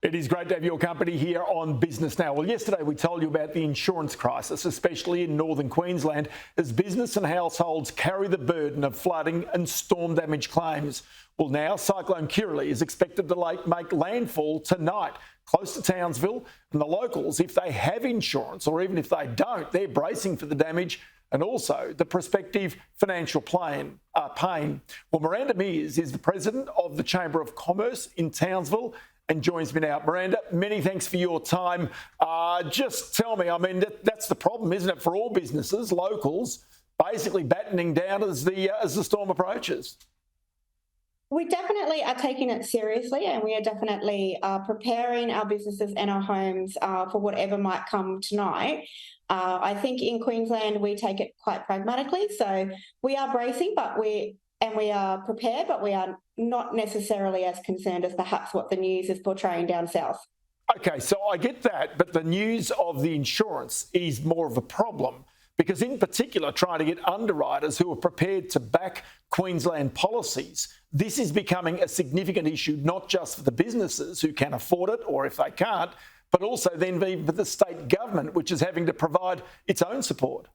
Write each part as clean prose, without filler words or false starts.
It is great to have your company here on Business Now. Well, yesterday we told you about the insurance crisis, especially in northern Queensland, as business and households carry the burden of flooding and storm damage claims. Well, now Cyclone Kirrily is expected to make landfall tonight, close to Townsville, and the locals, if they have insurance or even if they don't, they're bracing for the damage and also the prospective financial pain. Well, Miranda Mears is the president of the Chamber of Commerce in Townsville and joins me now. Miranda, many thanks for your time. Just tell me, I mean, that's the problem, isn't it, for all businesses, locals, basically battening down as the storm approaches? We definitely are taking it seriously, and we are definitely preparing our businesses and our homes for whatever might come tonight. I think in Queensland we take it quite pragmatically, so we are bracing, we are prepared, but we are not necessarily as concerned as perhaps what the news is portraying down south. Okay, so I get that, but the news of the insurance is more of a problem because in particular trying to get underwriters who are prepared to back Queensland policies. This is becoming a significant issue, not just for the businesses who can afford it or if they can't, but also then for the state government, which is having to provide its own support.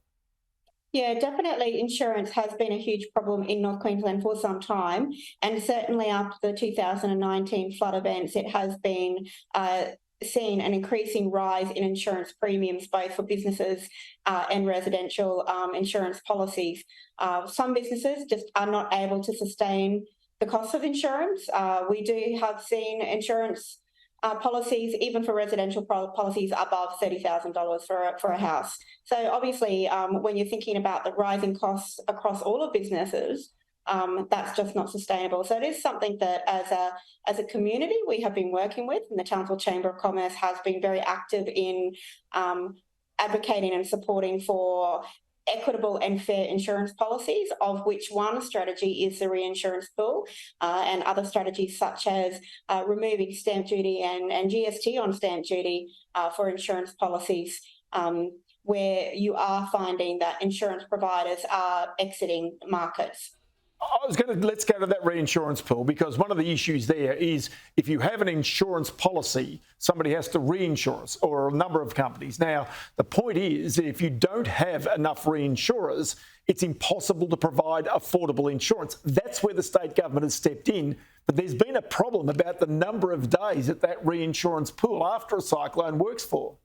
Yeah, definitely insurance has been a huge problem in North Queensland for some time, and certainly after the 2019 flood events, it has been seen an increasing rise in insurance premiums, both for businesses and residential insurance policies. Some businesses just are not able to sustain the cost of insurance. We do have seen insurance policies, even for residential policies, above $30,000 for a house. So obviously, when you're thinking about the rising costs across all of businesses, that's just not sustainable. So it is something that as a community we have been working with, and the Townsville Chamber of Commerce has been very active in advocating and supporting for equitable and fair insurance policies, of which one strategy is the reinsurance pool, and other strategies such as removing stamp duty and GST on stamp duty for insurance policies, where you are finding that insurance providers are exiting markets. Let's go to that reinsurance pool, because one of the issues there is if you have an insurance policy, somebody has to reinsure, or a number of companies. Now, the point is that if you don't have enough reinsurers, it's impossible to provide affordable insurance. That's where the state government has stepped in. But there's been a problem about the number of days that reinsurance pool after a cyclone works for.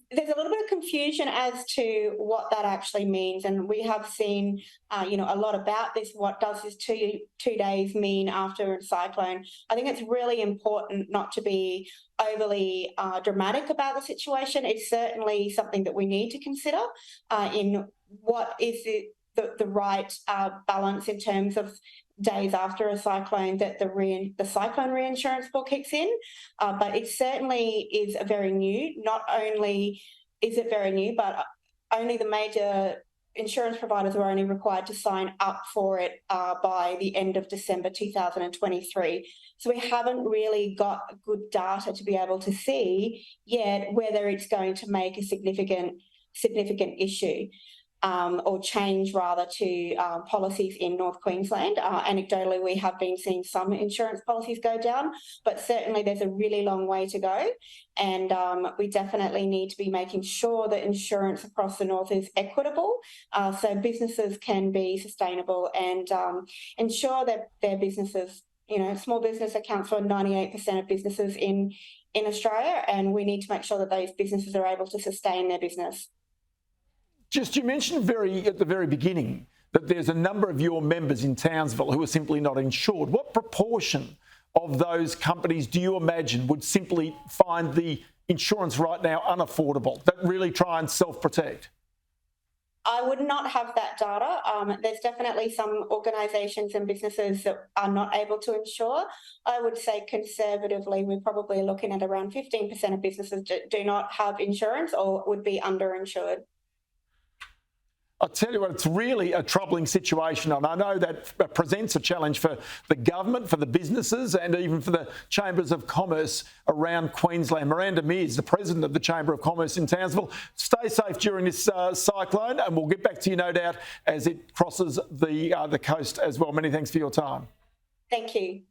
There's a little bit of confusion as to what that actually means, and we have seen, a lot about this. What does this two days mean after a cyclone? I think it's really important not to be overly dramatic about the situation. It's certainly something that we need to consider in what is the right balance in terms of days after a cyclone that the cyclone reinsurance pool kicks in. But it certainly is very new. Not only is it very new, but only the major insurance providers were only required to sign up for it by the end of December 2023. So we haven't really got good data to be able to see yet whether it's going to make a significant issue. Or change rather to policies in North Queensland. Anecdotally, we have been seeing some insurance policies go down, but certainly there's a really long way to go. And we definitely need to be making sure that insurance across the north is equitable, so businesses can be sustainable and ensure that their businesses, small business accounts for 98% of businesses in Australia, and we need to make sure that those businesses are able to sustain their business. You mentioned at the very beginning that there's a number of your members in Townsville who are simply not insured. What proportion of those companies do you imagine would simply find the insurance right now unaffordable, that really try and self-protect? I would not have that data. There's definitely some organisations and businesses that are not able to insure. I would say conservatively, we're probably looking at around 15% of businesses do not have insurance or would be underinsured. I'll tell you what, it's really a troubling situation, and I know that presents a challenge for the government, for the businesses, and even for the chambers of commerce around Queensland. Miranda Mears, the president of the Chamber of Commerce in Townsville. Stay safe during this cyclone, and we'll get back to you, no doubt, as it crosses the coast as well. Many thanks for your time. Thank you.